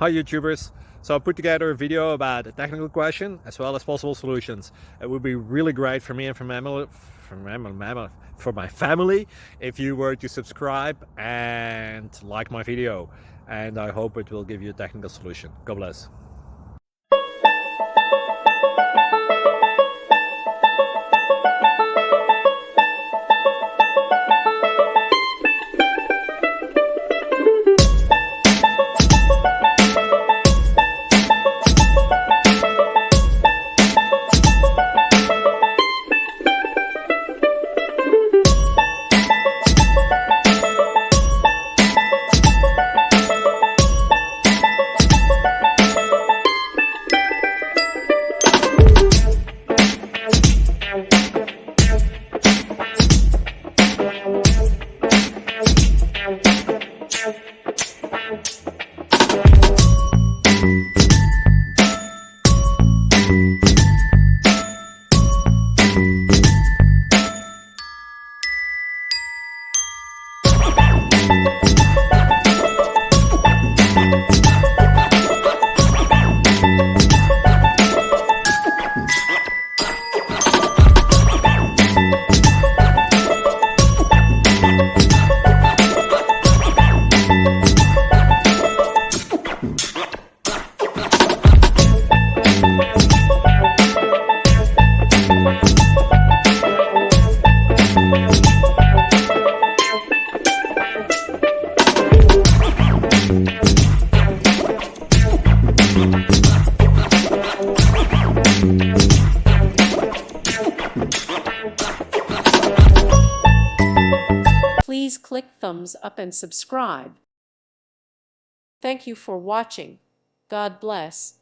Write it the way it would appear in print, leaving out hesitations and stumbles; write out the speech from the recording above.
Hi YouTubers. So I put together a video about a technical question as well as possible solutions. It would be really great for me and for my family if you were to subscribe and like my video, and I hope it will give you a technical solution. God bless. Please click thumbs up and subscribe. Thank you for watching. God bless.